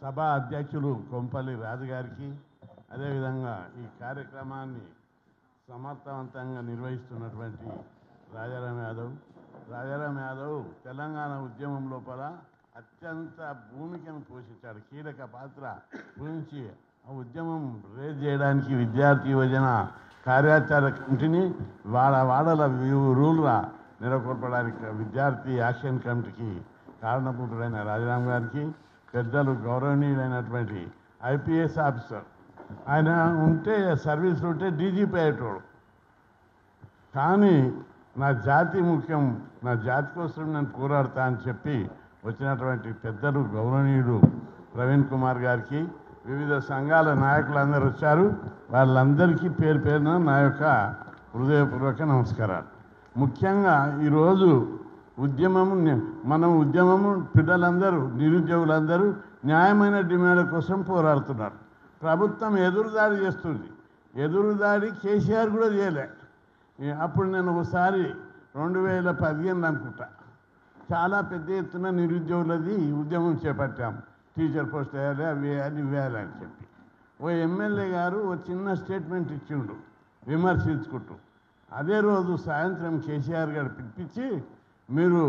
సభా అధ్యక్షులు కొంపల్లి రాజు గారికి, అదేవిధంగా ఈ కార్యక్రమాన్ని సమర్థవంతంగా నిర్వహిస్తున్నటువంటి రాజారాం యాదవ్ తెలంగాణ ఉద్యమం లోపల అత్యంత భూమికను పోషించాడు, కీలక పాత్ర పోషించి ఆ ఉద్యమం రేజ్ చేయడానికి విద్యార్థి యువజన కార్యాచరణ కమిటీని వాడల రూల్గా నెలకొల్పడానికి విద్యార్థి యాక్షన్ కమిటీకి కారణభూతుడైన రాజారాం గారికి, పెద్దలు గౌరవనీయులైనటువంటి ఐపీఎస్ ఆఫీసర్, ఆయన ఉంటే సర్వీసులు ఉంటే డీజీపీ అయ్యేటోడు, కానీ నా జాతి ముఖ్యం, నా జాతి కోసం నేను పోరాడతా అని చెప్పి వచ్చినటువంటి పెద్దలు గౌరవనీయుడు ప్రవీణ్ కుమార్ గారికి, వివిధ సంఘాల నాయకులందరూ వచ్చారు, వాళ్ళందరికీ పేరు పేరున నా యొక్క హృదయపూర్వక నమస్కారాలు. ముఖ్యంగా ఈరోజు ఉద్యమము పిల్లలందరూ, నిరుద్యోగులందరూ న్యాయమైన డిమాండ్ల కోసం పోరాడుతున్నారు. ప్రభుత్వం ఎదురుదాడి చేస్తుంది. ఎదురుదాడి కేసీఆర్ కూడా చేయలే. అప్పుడు నేను ఒకసారి 2015 అనుకుంటా, చాలా పెద్ద ఎత్తున నిరుద్యోగులది ఉద్యమం చేపట్టాము. టీచర్ పోస్ట్ వేయాలి, అవి వేయాలి, ఇవి వేయాలి అని చెప్పి ఓ ఎమ్మెల్యే గారు ఓ చిన్న స్టేట్మెంట్ ఇచ్చిండు విమర్శించుకుంటూ. అదే రోజు సాయంత్రం కేసీఆర్ గారు పిలిపించి, మీరు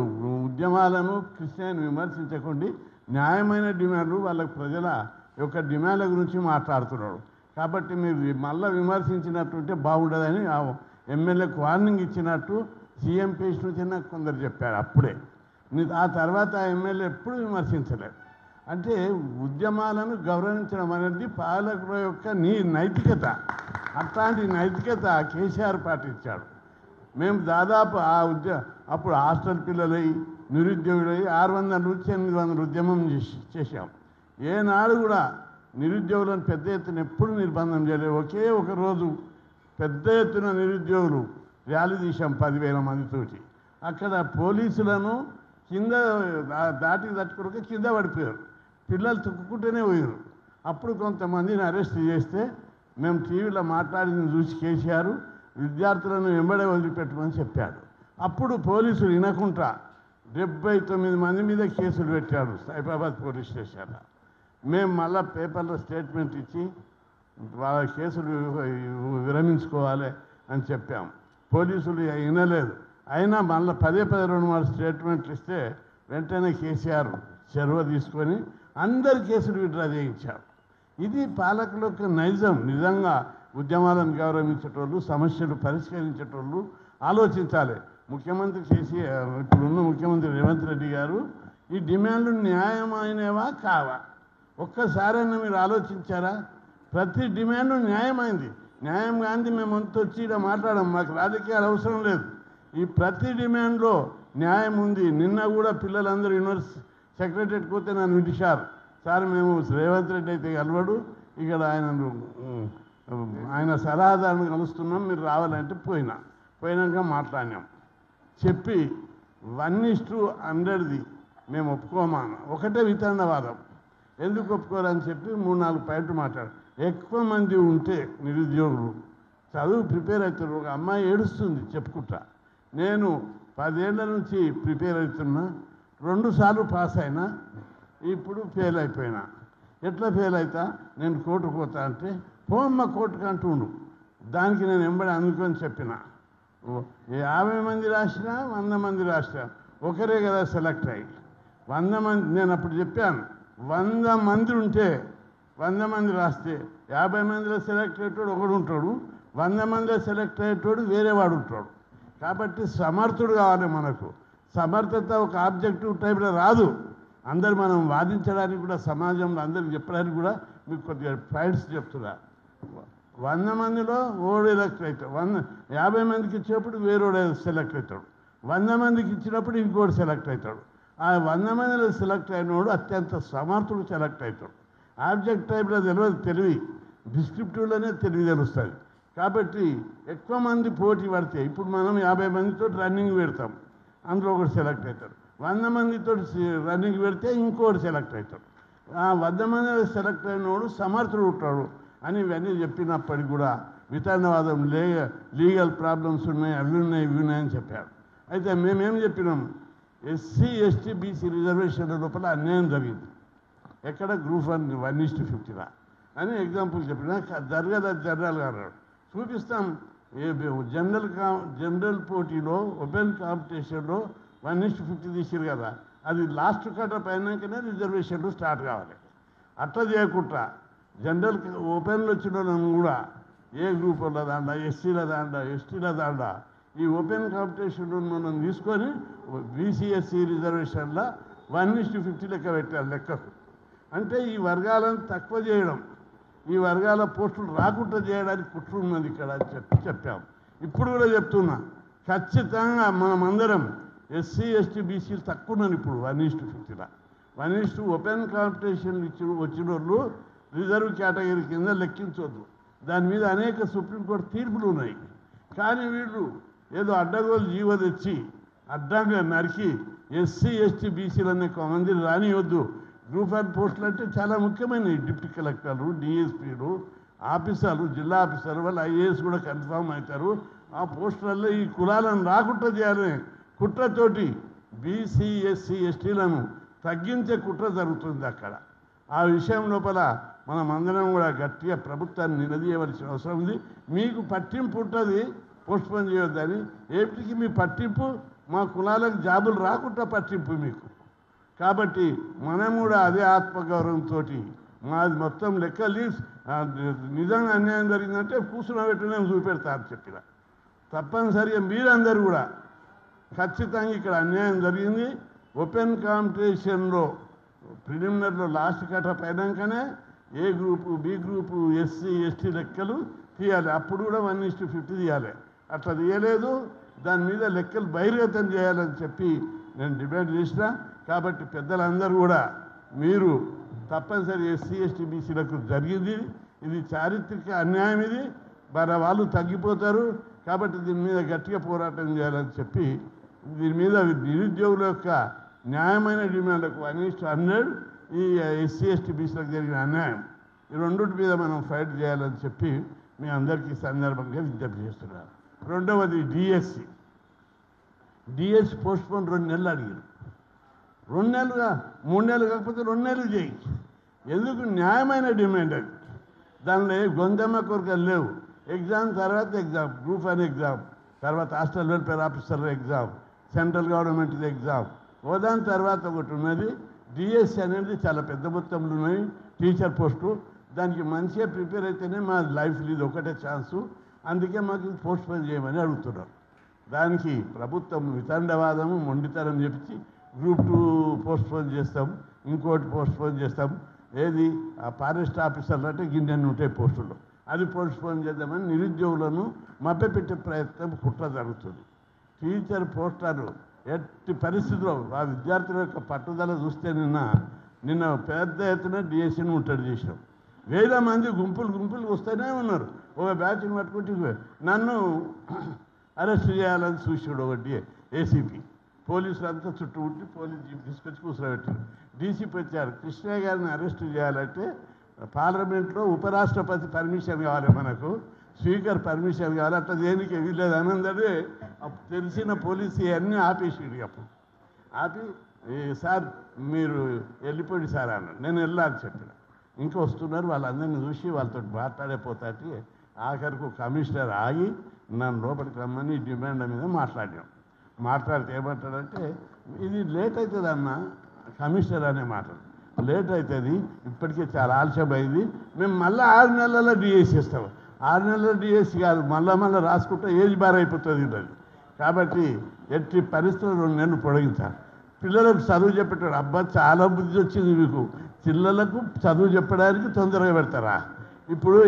ఉద్యమాలను కృష్ణని విమర్శించకండి, న్యాయమైన డిమాండ్లు వాళ్ళ ప్రజల యొక్క డిమాండ్ల గురించి మాట్లాడుతున్నాడు, కాబట్టి మీరు మళ్ళీ విమర్శించినట్టుంటే బాగుండదని ఆ ఎమ్మెల్యేకు వార్నింగ్ ఇచ్చినట్టు సీఎం పేషెంట్ చిన్న కొందరు చెప్పారు. అప్పుడే ఆ తర్వాత ఆ ఎమ్మెల్యే ఎప్పుడు విమర్శించలేదు. అంటే ఉద్యమాలను గౌరవించడం అనేది పాలకుల యొక్క నైతికత. అట్లాంటి నైతికత కేసీఆర్ పాటించాడు. మేము దాదాపు అప్పుడు హాస్టల్ పిల్లలై నిరుద్యోగులై 600 నుంచి 800 ఉద్యమం చేశాం. ఏనాడు కూడా నిరుద్యోగులను పెద్ద ఎత్తున ఎప్పుడు నిర్బంధం చేయలేదు. ఒకే ఒక రోజు పెద్ద ఎత్తున నిరుద్యోగులు ర్యాలీ తీసాం 10,000 మందితోటి. అక్కడ పోలీసులను కింద దాటికి తట్టుకోక కింద పడిపోయారు, పిల్లలు తొక్కుకుంటూనే పోయారు. అప్పుడు కొంతమందిని అరెస్ట్ చేస్తే మేము టీవీలో మాట్లాడింది చూసి కేసీఆర్ విద్యార్థులను వెంబడే వదిలిపెట్టమని చెప్పాడు. అప్పుడు పోలీసులు వినకుండా 79 మంది మీద కేసులు పెట్టాడు సైఫాబాద్ పోలీస్ స్టేషన్లో. మేము మళ్ళీ పేపర్లో స్టేట్మెంట్ ఇచ్చి వాళ్ళ కేసులు విరమించుకోవాలి అని చెప్పాం. పోలీసులు వినలేదు. అయినా మళ్ళీ పదే 2 స్టేట్మెంట్లు ఇస్తే వెంటనే కేసీఆర్ చొరవ తీసుకొని అందరి కేసులు విత్డ్రా చేయించారు. ఇది పాలకులకు నైజం. నిజంగా ఉద్యమాలను గౌరవించేటోళ్ళు, సమస్యలు పరిష్కరించేటోళ్ళు ఆలోచించాలి. ముఖ్యమంత్రి కేసీఆర్, ఇప్పుడున్న ముఖ్యమంత్రి రేవంత్ రెడ్డి గారు ఈ డిమాండ్లు న్యాయమైనవా కావా ఒక్కసారైనా మీరు ఆలోచించారా? ప్రతి డిమాండు న్యాయమైంది. న్యాయం గాంధీ మేము అంతా వచ్చి ఇక్కడ మాట్లాడాం, మాకు రాజకీయాలు అవసరం లేదు. ఈ ప్రతి డిమాండ్లో న్యాయం ఉంది. నిన్న కూడా పిల్లలందరూ యూనివర్సిటీ సెక్రటరీకి పోతే నన్ను విడిచారు, సార్ మేము రేవంత్ రెడ్డి అయితే కలవడు, ఇక్కడ ఆయన సలహాదారుని కలుస్తున్నాం, మీరు రావాలంటే పోయినాక మాట్లాడినాం. చెప్పి 1:100ది మేము ఒప్పుకోమాను. ఒకటే వితండవాదం. ఎందుకు ఒప్పుకోరని చెప్పి 3-4 పాయింట్లు మాట్లాడు. ఎక్కువ మంది ఉంటే నిరుద్యోగులు చదువు ప్రిపేర్ అవుతారు. ఒక అమ్మాయి ఏడుస్తుంది చెప్పుకుంటా, నేను 10 ఏళ్ల నుంచి ప్రిపేర్ అవుతున్నా, 2 సార్లు పాస్ అయినా, ఇప్పుడు ఫెయిల్ అయిపోయినా. ఎట్లా ఫెయిల్ అవుతా? నేను కోర్టుకు పోతా అంటే, పోమ్మ కోర్టుకు అంటుండు. దానికి నేను వెంబడి అందుకొని చెప్పిన, 50 మంది రాసినా 100 మంది రాసినా ఒకరే కదా సెలెక్ట్ అయ్యి. 100 మంది, నేను అప్పుడు చెప్పాను, 100 మంది ఉంటే 100 మంది రాస్తే 50 మందిలో సెలెక్ట్ అయ్యేటోడు ఒకడు ఉంటాడు, 100 మందిలో సెలెక్ట్ అయ్యేటోడు వేరే వాడు ఉంటాడు. కాబట్టి సమర్థుడు కావాలి. మనకు సమర్థత ఒక ఆబ్జెక్టివ్ టైప్లో రాదు. అందరు మనం వాదించడానికి కూడా, సమాజంలో అందరికి చెప్పడానికి కూడా మీకు కొద్దిగా పాయింట్స్ చెప్తున్నా. 100 మందిలో ఓడు ఎలక్ట్ అవుతాడు, 50 మందికి ఇచ్చినప్పుడు వేరోడు సెలెక్ట్ అవుతాడు, 100 మందికి ఇచ్చినప్పుడు ఇంకోటి సెలెక్ట్ అవుతాడు. ఆ 100 మందిలో సెలెక్ట్ అయినోడు అత్యంత సమర్థుడు సెలెక్ట్ అవుతాడు. ఆబ్జెక్ట్ టైప్లో తెలివి డిస్క్రిప్టివ్లోనే తెలివి తెలుస్తుంది. కాబట్టి ఎక్కువ మంది పోటీ పడితే, ఇప్పుడు మనం 50 మందితో రన్నింగ్ పెడతాం, అందులో ఒకటి సెలెక్ట్ అవుతాడు. 100 మందితో రన్నింగ్ పెడితే ఇంకోటి సెలెక్ట్ అవుతాడు. ఆ 100 మంది సెలెక్ట్ అయినోడు సమర్థుడు ఉంటాడు అని ఇవన్నీ చెప్పినప్పటికి కూడా వితండవాదం, లీగల్ ప్రాబ్లమ్స్ ఉన్నాయి, అవి ఉన్నాయి, ఇవి ఉన్నాయని చెప్పారు. అయితే మేమేం చెప్పినాం, ఎస్సీ ఎస్టీ బీసీ రిజర్వేషన్ల లోపల అన్యాయం జరిగింది. ఎక్కడ గ్రూప్ 1:50 అని ఎగ్జాంపుల్ చెప్పిన జరగదు జనరల్ గారు చూపిస్తాం. జనరల్ పోటీలో ఓపెన్ కాంపిటీషన్లో 1:50 తీసిరు కదా, అది లాస్ట్ కట్ అయినాకనే రిజర్వేషన్లు స్టార్ట్ కావాలి. అట్లా చేయకుండా జనరల్ ఓపెన్లో వచ్చిన వాళ్ళని కూడా ఏ గ్రూపుల దాండా, ఎస్సీల దాండా, ఎస్టీల దాండా ఈ ఓపెన్ కాంపిటీషన్లో మనం తీసుకొని బీసీఎస్సీ రిజర్వేషన్లో 1:50 లెక్క పెట్టారు లెక్కకు. అంటే ఈ వర్గాలను తక్కువ చేయడం, ఈ వర్గాల పోస్టులు రాకుండా చేయడానికి కుట్ర ఉన్నది ఇక్కడ అని చెప్పాం. ఇప్పుడు కూడా చెప్తున్నా, ఖచ్చితంగా మనమందరం ఎస్సీ ఎస్టీ బీసీలు తక్కువ ఉన్నాను. ఇప్పుడు 1:50 1:1 ఓపెన్ కాంపిటీషన్ వచ్చిన వాళ్ళు రిజర్వ్ కేటగిరీ కింద లెక్కించవద్దు. దాని మీద అనేక సుప్రీంకోర్టు తీర్పులు ఉన్నాయి. కానీ వీళ్ళు ఏదో అడ్డగోలు జీవో తెచ్చి అడ్డంగా నరికి ఎస్సీ ఎస్టీ బీసీలు మందిని రానివద్దు. గ్రూప్ 1 పోస్టులు అంటే చాలా ముఖ్యమైనవి. డిప్యూటీ కలెక్టర్లు, డిఎస్పీలు, ఆఫీసర్లు, జిల్లా ఆఫీసర్లు, వాళ్ళు ఐఏఎస్ కూడా కన్ఫామ్ అవుతారు. ఆ పోస్టులలో ఈ కులాలను రాకుండా చేయాలని కుట్రతోటి బీసీ ఎస్సీ ఎస్టీలను తగ్గించే కుట్ర జరుగుతుంది అక్కడ. ఆ విషయం లోపల మనం అందరం కూడా గట్టిగా ప్రభుత్వాన్ని నిలదీయవలసిన అవసరం ఉంది. మీకు పట్టింపు ఉంటుంది పోస్ట్పోన్ చేయొద్దని. ఏపటికి మీ పట్టింపు మా కులాలకు జాబులు రాకుండా పట్టింపు మీకు. కాబట్టి మనం కూడా అదే ఆత్మగౌరవంతో మాది మొత్తం లెక్కలు నిజంగా అన్యాయం జరిగిందంటే కూర్చున్నబెట్టునే చూపెడతారు చెప్పిన. తప్పనిసరిగా మీరందరూ కూడా ఖచ్చితంగా ఇక్కడ అన్యాయం జరిగింది. ఓపెన్ కాంపిటీషన్లో ప్రిలిమినరీలో లాస్ట్ కట్ అయినాకనే A group, B group, SC ST లెక్కలు తీయాలి. అప్పుడు కూడా 1:50 తీయాలి. అట్లా తీయలేదు. దాని మీద లెక్కలు బహిర్గతం చేయాలని చెప్పి నేను డిమాండ్ చేసిన. కాబట్టి పెద్దలందరూ కూడా మీరు తప్పనిసరి ఎస్సీ ఎస్టీ బీసీలకు జరిగింది, ఇది చారిత్రక అన్యాయం, ఇది మరి వాళ్ళు తగ్గిపోతారు. కాబట్టి దీని మీద గట్టిగా పోరాటం చేయాలని చెప్పి దీని మీద నిరుద్యోగుల యొక్క న్యాయమైన డిమాండ్లకు 1:100 ఈ ఎస్సీ ఎస్టీ బీసీలకు జరిగిన అన్యాయం, ఈ రెండింటి మీద మనం ఫైట్ చేయాలని చెప్పి మీ అందరికీ సందర్భంగా విజ్ఞప్తి చేస్తున్నారు. రెండవది డిఎస్సి పోస్ట్పోన్ 2 నెలలు అడిగారు. 2 నెలలుగా 3 నెలలు కాకపోతే 2 నెలలు చేయి. ఎందుకు? న్యాయమైన డిమాండ్ అది. దానిలో గొంతమ్మ కోరికలు లేవు. ఎగ్జామ్ తర్వాత ఎగ్జామ్, గ్రూప్ 1 ఎగ్జామ్, తర్వాత hostel welfare officer exam, central government exam, దాని తర్వాత ఒకటి ఉన్నది డిఎస్సి అనేది. చాలా పెద్ద మొత్తంలో ఉన్నాయి టీచర్ పోస్టు. దానికి మంచిగా ప్రిపేర్ అయితేనే మా లైఫ్లో ఇది ఒకటే ఛాన్సు. అందుకే మాకు పోస్ట్పోన్ చేయమని అడుగుతున్నారు. దానికి ప్రభుత్వం వితండవాదము, మొండితనం చెప్పి గ్రూప్ 2 పోస్ట్పోన్ చేస్తాం, ఇంకోటి పోస్ట్పోన్ చేస్తాం. ఏది ఆ ఫారెస్ట్ ఆఫీసర్లు అంటే గిన్నెన్ని ఉంటాయి పోస్టులు, అది పోస్ట్పోన్ చేద్దామని నిరుద్యోగులను మభ్యపెట్టే ప్రయత్నం కుట్ర జరుగుతుంది. టీచర్ పోస్టులు ఎట్టి పరిస్థితుల్లో ఆ విద్యార్థుల యొక్క పట్టుదల చూస్తే నిన్న పెద్ద ఎత్తున డిఎస్సిని ముట్టడి చేసినాం. 1000 మంది గుంపులు వస్తూనే ఉన్నారు. ఒక బ్యాచ్ని పట్టుకుంటే నన్ను అరెస్ట్ చేయాలని చూసాడు ఒకటి ఏసీపీ. పోలీసులు అంతా చుట్టూ ఉండి పోలీసు జీప్ తీసుకొచ్చి కూర్చోబెట్టారు. డీసీపీ వచ్చారు. కృష్ణయ్య గారిని అరెస్ట్ చేయాలంటే పార్లమెంట్లో ఉపరాష్ట్రపతి పర్మిషన్ కావాలి, మనకు స్పీకర్ పర్మిషన్ కావాలి. అట్లా దేనికి వీళ్ళేది అనందరే తెలిసిన పోలీసు అన్నీ ఆపేసాడు. అప్పుడు ఆపి సార్ మీరు వెళ్ళిపోయి సార్ అన్నాడు. నేను వెళ్ళాలని చెప్పిన. ఇంకా వస్తున్నారు, వాళ్ళందరినీ చూసి వాళ్ళతో మాట్లాడేపోతాటి ఆఖరికి కమిషనర్ ఆగి నన్ను లోపలికి రమ్మని డిమాండ్ మీద మాట్లాడాం. మాట్లాడితే ఏమంటాడంటే ఇది లేట్ అవుతుంది అన్న, కమిషనర్ అనే మాట లేట్ అవుతుంది, ఇప్పటికే చాలా ఆలస్యం అయింది, మేము మళ్ళీ 6 నెలల్లో డిఎస్సి ఇస్తాం. 6 నెలల డిఎస్సి కాదు, మళ్ళీ రాసుకుంటే ఏజ్ బార్ అయిపోతుంది అది. కాబట్టి ఎట్టి పరిస్థితులు 2 నెలలు పొడిగించాలి. పిల్లలకు చదువు చెప్పేటాడు. అబ్బా చాలా బుద్ధి వచ్చింది మీకు, పిల్లలకు చదువు చెప్పడానికి తొందరగా పెడతారా? ఇప్పుడు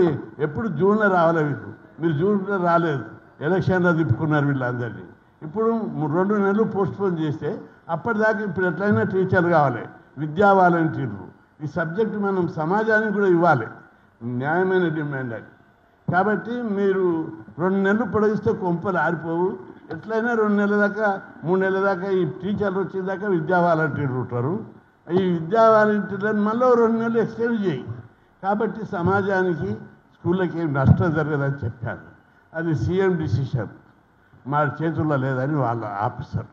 ఎప్పుడు జూన్లో రావాలి మీకు, మీరు జూన్లో రాలేదు, ఎలక్షన్లో తిప్పుకున్నారు వీళ్ళందరినీ. ఇప్పుడు 2 నెలలు పోస్ట్పోన్ చేస్తే అప్పటిదాకా ఇప్పుడు ఎట్లయినా టీచర్లు కావాలి, విద్యా వాలంటీర్లు. ఈ సబ్జెక్టు మనం సమాజానికి కూడా ఇవ్వాలి, న్యాయమైన డిమాండ్ అది. కాబట్టి మీరు 2 నెలలు పొడిగిస్తే కొంపలు ఆరిపోవు. ఎట్లయినా 2 నెలల దాకా 3 నెలల దాకా ఈ టీచర్లు వచ్చేదాకా విద్యా వాలంటీర్లు ఉంటారు. ఈ విద్యా వాలంటీర్లను మళ్ళీ 2 నెలలు ఎక్స్టెండ్ చేయి. కాబట్టి సమాజానికి స్కూళ్ళకి ఏం నష్టం జరగదని చెప్పాను. అది సీఎం డిసిషన్, మా చేతుల్లో లేదని వాళ్ళ ఆఫీసర్.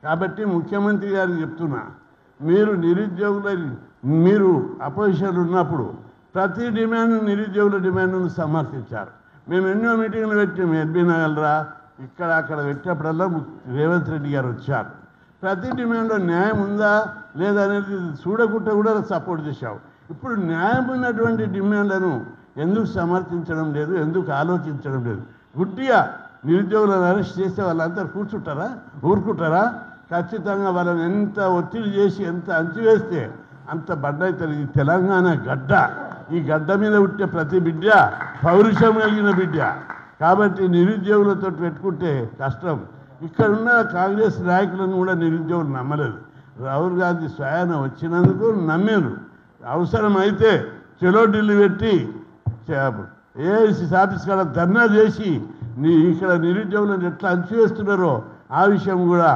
కాబట్టి ముఖ్యమంత్రి గారికి చెప్తున్నా, మీరు నిరుద్యోగుల మీరు అపోజిషన్ ఉన్నప్పుడు ప్రతి డిమాండ్ నిరుద్యోగుల డిమాండ్ను సమర్థించారు. మేము ఎన్నో మీటింగ్లు పెట్టాము, ఎల్బీ నగర్రా ఇక్కడ అక్కడ పెట్టినప్పుడల్లా రేవంత్ రెడ్డి గారు వచ్చారు. ప్రతి డిమాండ్లో న్యాయం ఉందా లేదా అనేది చూడకుండా కూడా సపోర్ట్ చేశావు. ఇప్పుడు న్యాయం ఉన్నటువంటి డిమాండ్లను ఎందుకు సమర్థించడం లేదు, ఎందుకు ఆలోచించడం లేదు? గుడ్డిగా నిరుద్యోగులను అరెస్ట్ చేస్తే వాళ్ళంతా ఊరుకుంటారా? ఖచ్చితంగా వాళ్ళని ఎంత ఒత్తిడి చేసి ఎంత అంచివేస్తే అంత బడ్డవుతుంది. ఈ తెలంగాణ గడ్డ, ఈ గడ్డ మీద పుట్టే ప్రతి బిడ్డ పౌరుషం కలిగిన బిడ్డ. కాబట్టి నిరుద్యోగులతో పెట్టుకుంటే కష్టం. ఇక్కడున్న కాంగ్రెస్ నాయకులను కూడా నిరుద్యోగులు నమ్మలేదు. రాహుల్ గాంధీ స్వయాన వచ్చినందుకు నమ్మారు. అవసరమైతే చెలో ఢిల్లీ పెట్టి ఏఐసిసి ఆఫీస్ కాడ ధర్నా చేసి ఇక్కడ నిరుద్యోగులను ఎట్లా అంచివేస్తున్నారో ఆ విషయం కూడా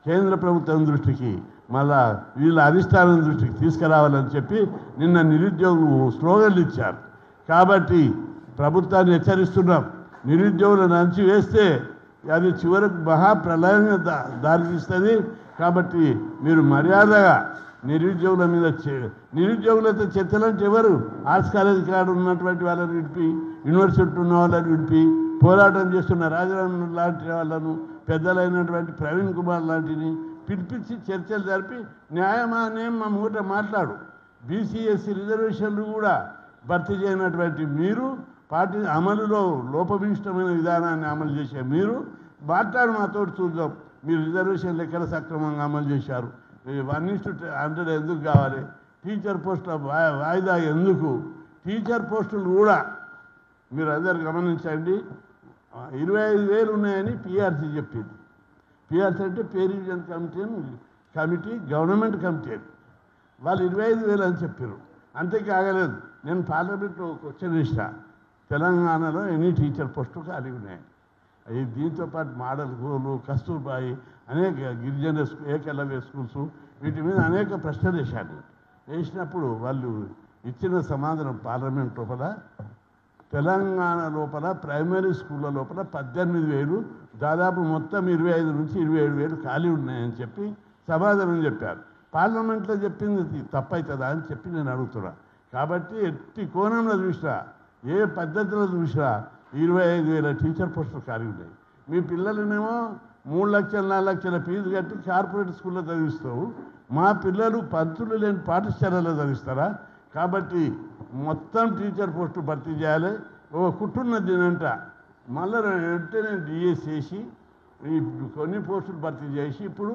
కేంద్ర ప్రభుత్వం దృష్టికి మళ్ళా వీళ్ళ అధిష్టానం దృష్టికి తీసుకురావాలని చెప్పి నిన్న నిరుద్యోగులు స్లోగన్లు ఇచ్చారు. కాబట్టి ప్రభుత్వాన్ని హెచ్చరిస్తున్నాం, నిరుద్యోగులను అంచివేస్తే అది చివరకు మహాప్రళయంగా దారితీస్తుంది. కాబట్టి మీరు మర్యాదగా నిరుద్యోగులతో చర్చలంటే ఎవరు? ఆర్ట్స్ కాలేజ్ కాడ ఉన్నటువంటి వాళ్ళని విడిపి, యూనివర్సిటీ ఉన్న వాళ్ళని విడిపి, పోరాటం చేస్తున్న రాజారాం లాంటి వాళ్ళను, పెద్దలైనటువంటి ప్రవీణ్ కుమార్ లాంటిని పిలిపించి చర్చలు జరిపి న్యాయమా మా మూట మాట్లాడు. బీసీఎస్సీ రిజర్వేషన్లు కూడా భర్తీ చేయనటువంటి మీరు, పార్టీ అమలులో లోపభీష్టమైన విధానాన్ని అమలు చేసే మీరు మాట్లాడు, మాతో చూద్దాం. మీరు రిజర్వేషన్లు ఎక్కడ సక్రమంగా అమలు చేశారు? 1:100 ఎందుకు కావాలి? టీచర్ పోస్టుల వాయిదా ఎందుకు? టీచర్ పోస్టులు కూడా మీరు అందరు గమనించండి, 25,000 ఉన్నాయని పిఆర్సీ చెప్పింది. పిఆర్సీ అంటే pay revision committee government committee. వాళ్ళు 25,000 అని చెప్పారు. అంతేకి ఆగలేదు. నేను పార్లమెంట్లో క్వశ్చన్ ఇస్తా, తెలంగాణలో ఎన్ని టీచర్ పోస్టులు ఖాళీ ఉన్నాయి? దీంతో పాటు మోడల్ స్కూలు, కస్తూర్బాయి, అనేక గిరిజన ఏకలవ్య స్కూల్స్, వీటి మీద అనేక ప్రశ్నలు వేసినప్పుడు వాళ్ళు ఇచ్చిన సమాధానం పార్లమెంట్ లోపల తెలంగాణ లోపల ప్రైమరీ స్కూళ్ళ లోపల 18,000, దాదాపు మొత్తం 25 నుంచి 27,000 ఖాళీ ఉన్నాయని చెప్పి సమాధానం చెప్పారు. పార్లమెంట్లో చెప్పింది తప్పవుతుందా అని చెప్పి నేను అడుగుతున్నా. కాబట్టి ఎట్టి కోణంలో చూసినా, ఏ పద్ధతిలో చూసినా 25,000 టీచర్ పోస్టులు ఖాళీ ఉన్నాయి. మీ పిల్లలనేమో 3 లక్షలు 4 లక్షల ఫీజు కట్టి కార్పొరేట్ స్కూల్లో చదివిస్తావు, మా పిల్లలు పంతులు లేని పాఠశాలలో చదివిస్తారా? కాబట్టి మొత్తం టీచర్ పోస్టులు భర్తీ చేయాలి. కుట్టున్నది నేనంట మళ్ళీ వెంటనే డిఎస్ చేసి ఈ కొన్ని పోస్టులు భర్తీ చేసి ఇప్పుడు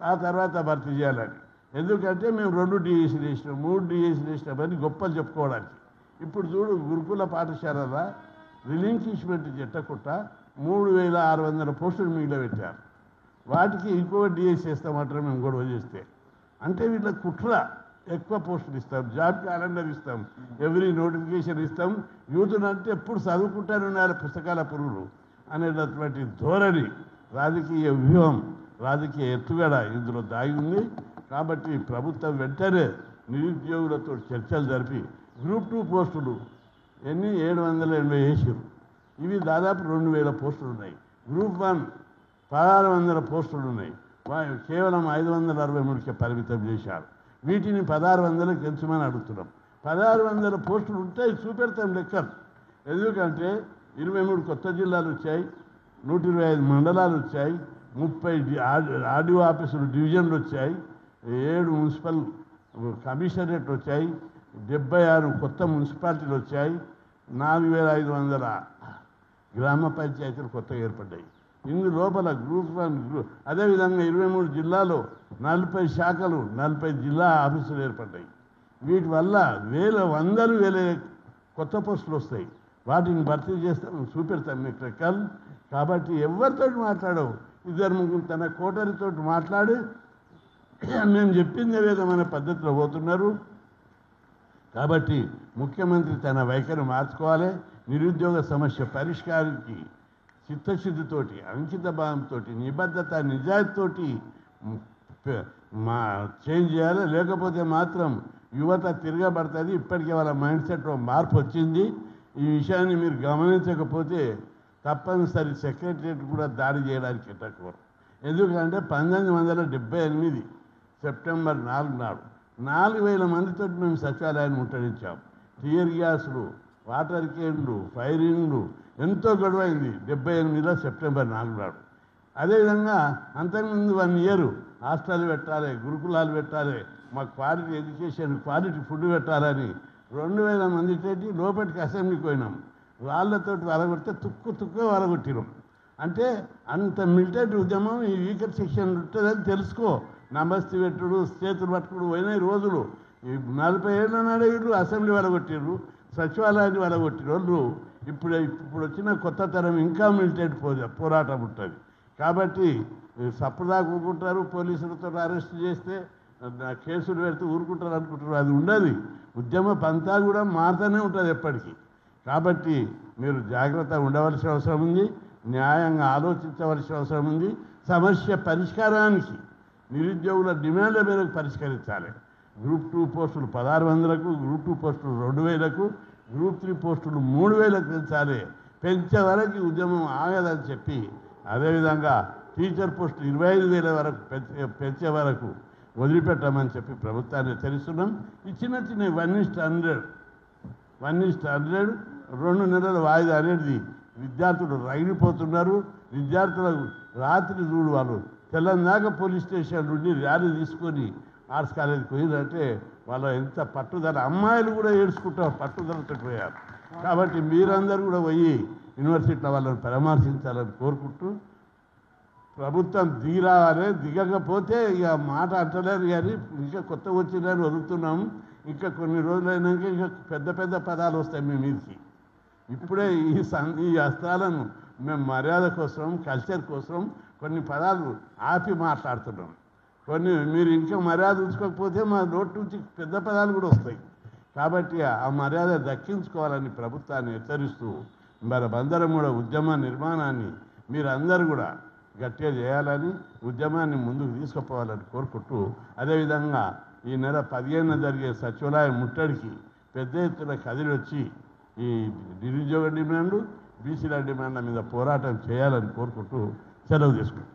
ఆ తర్వాత భర్తీ చేయాలని. ఎందుకంటే మేము 2 డిఎస్సీలు వేసినాం, 3 డిఎస్సీలు వేసినామని గొప్పలు చెప్పుకోవడానికి. ఇప్పుడు చూడు, గురుకుల పాఠశాలల రిలింక్విష్మెంట్ చెట్టకుట్ట 3,600 పోస్టులు మిగిలి పెట్టారు. వాటికి ఇంకో డిఎస్ చేస్తామంటారు మేము గొడవ చేస్తే. అంటే వీళ్ళ కుట్ర, ఎక్కువ పోస్టులు ఇస్తాం, జాబ్ క్యాలెండర్ ఇస్తాం, ఎవ్రీ నోటిఫికేషన్ ఇస్తాం. యూత్ను అంటే ఎప్పుడు చదువుకుంటానే ఉండాలి పుస్తకాల పురుగులు అనేటటువంటి ధోరణి, రాజకీయ వ్యూహం, రాజకీయ ఎత్తుగడ ఇందులో దాగి ఉంది. కాబట్టి ప్రభుత్వం వెంటనే నిరుద్యోగులతో చర్చలు జరిపి గ్రూప్ 2 పోస్టులు ఎన్ని 780 వేసారు. ఇవి దాదాపు 2,000 పోస్టులు ఉన్నాయి. గ్రూప్ 1 1,600 పోస్టులు ఉన్నాయి. కేవలం 563కే పరిమితం చేశారు. వీటిని 1,600కి పెంచమని అడుగుతున్నాం. 1,600 పోస్టులు ఉంటే చూపెడతాం లెక్కలు. ఎందుకంటే 23 కొత్త జిల్లాలు వచ్చాయి, 125 మండలాలు వచ్చాయి, 30 ఆర్డీఓ ఆఫీసులు డివిజన్లు వచ్చాయి, 7 మున్సిపల్ కమిషనరేట్లు వచ్చాయి, 76 కొత్త మున్సిపాలిటీలు వచ్చాయి, 4,500 గ్రామ పంచాయతీలు కొత్తగా ఏర్పడ్డాయి. ఇందు లోపల గ్రూప్ 1 అదేవిధంగా 23 జిల్లాలో 40 శాఖలు, 40 జిల్లా ఆఫీసులు ఏర్పడ్డాయి. వీటి వల్ల వందలు వేల కొత్త పోస్టులు వస్తాయి. వాటిని భర్తీ చేస్తాం, చూపెడతాం మీకు లెక్కలు. కాబట్టి ఎవరితో మాట్లాడవు, 2-3 తన కోటరితో మాట్లాడి మేము చెప్పిందే విధమైన పద్ధతిలో పోతున్నారు. కాబట్టి ముఖ్యమంత్రి తన వైఖరి మార్చుకోవాలి. నిరుద్యోగ సమస్య పరిష్కారానికి చిత్తశుద్ధితోటి, అంకిత భావంతో, నిబద్ధత నిజాయితీతోటి చేంజ్ చేయాలి. లేకపోతే మాత్రం యువత తిరగబడుతుంది. ఇప్పటికే వాళ్ళ మైండ్ సెట్లో మార్పు వచ్చింది. ఈ విషయాన్ని మీరు గమనించకపోతే తప్పనిసరి సెక్రటరియట్ కూడా దాడి చేయడానికి ఎట్టకూడదు. ఎందుకంటే 1978 సెప్టెంబర్ 4 నాడు 4,000 మందితో మేము సచివాలయాన్ని ముట్టడించాం. టియర్ గ్యాసులు, వాటర్ క్యాన్లు, ఫైరింగ్లు ఎంతో గొడవైంది 78లో సెప్టెంబర్ 4 నాడు. అదేవిధంగా అంతకుముందు 1 ఇయర్ హాస్టల్ పెట్టాలి, గురుకులాలు పెట్టాలి, మాకు క్వాలిటీ ఎడ్యుకేషన్, క్వాలిటీ ఫుడ్ పెట్టాలని 2,000 మందితోటి లోపలికి అసెంబ్లీకి పోయినాం. వాళ్ళతో వలగొడితే తుక్కు వలగొట్టినాం. అంటే అంత మిలిటరీ ఉద్యమం ఈ వీకర్ సెక్షన్ ఉంటుందని తెలుసుకో. నమస్తే పెట్టుడు, చేతులు పట్టుకుడు పోయినాయి రోజులు. ఈ 40 ఏళ్ళ నాడే వీళ్ళు అసెంబ్లీ వలగొట్టిర్రు, సచివాలయాన్ని వలగొట్టిన వాళ్ళు. ఇప్పుడు వచ్చిన కొత్త తరం ఇంకా మిలిటరీ పోరాటం ఉంటుంది. కాబట్టి సప్పుడా ఊరుకుంటారు, పోలీసులతో అరెస్ట్ చేస్తే కేసులు పెడితే ఊరుకుంటారు అనుకుంటారు. అది ఉండదు. ఉద్యమ పంతా కూడా మారుతూనే ఉంటుంది ఎప్పటికీ. కాబట్టి మీరు జాగ్రత్తగా ఉండవలసిన అవసరం ఉంది, న్యాయంగా ఆలోచించవలసిన అవసరం ఉంది. సమస్య పరిష్కారానికి నిరుద్యోగుల డిమాండ్ల మేరకు పరిష్కరించాలి. గ్రూప్ 2 పోస్టులు 1,600కు, గ్రూప్ 2 పోస్టులు 2,000కు, గ్రూప్ 3 పోస్టులు 3,000కు పెంచాలి. పెంచే వరకు ఉద్యమం ఆగదని చెప్పి, అదేవిధంగా టీచర్ పోస్టులు 25,000 వరకు పెంచే వరకు వదిలిపెట్టమని చెప్పి ప్రభుత్వాన్ని హెచ్చరిస్తున్నాం. ఈ చిన్న 1:100 2 నెలల వాయిదా అనేది విద్యార్థులు రగిలిపోతున్నారు. విద్యార్థులకు రాత్రి చూడు వాళ్ళు తెల్లందాకా పోలీస్ స్టేషన్ నుండి ర్యాలీ తీసుకొని ఆర్ట్స్ కాలేజీకి పోయిందంటే వాళ్ళ ఎంత పట్టుదల. అమ్మాయిలు కూడా ఏడ్చుకుంటారు, పట్టుదలతో పోయారు. కాబట్టి మీరందరూ కూడా పోయి యూనివర్సిటీలో వాళ్ళని పరామర్శించాలని కోరుకుంటూ, ప్రభుత్వం దిగిరావాలి. దిగకపోతే ఇక మాట అంటలేరు కానీ ఇంకా కొత్త వచ్చిందని వదులుతున్నాము. ఇంకా కొన్ని రోజులైనాక ఇంకా పెద్ద పదాలు వస్తాయి మీ మీదకి. ఇప్పుడే ఈ అస్త్రాలను మేము మర్యాద కోసం, కల్చర్ కోసం కొన్ని పదాలు ఆపి మాట్లాడుతున్నాం. కొన్ని మీరు ఇంకా మర్యాద ఉంచుకోకపోతే మా నోటి నుంచి పెద్ద పదాలు కూడా వస్తాయి. కాబట్టి ఆ మర్యాద దక్కించుకోవాలని ప్రభుత్వాన్ని హెచ్చరిస్తూ, మనమందరం కూడా ఉద్యమ నిర్మాణాన్ని మీరందరూ కూడా గట్టిగా చేయాలని, ఉద్యమాన్ని ముందుకు తీసుకుపోవాలని కోరుకుంటూ, అదేవిధంగా ఈ నెల 15న జరిగే సచివాలయ ముట్టడికి పెద్ద ఎత్తున కదిలి వచ్చి ఈ నిరుద్యోగ డిమాండ్లు, బీసీల డిమాండ్ల మీద పోరాటం చేయాలని కోరుకుంటూ సెలవు తీసుకుంటాం.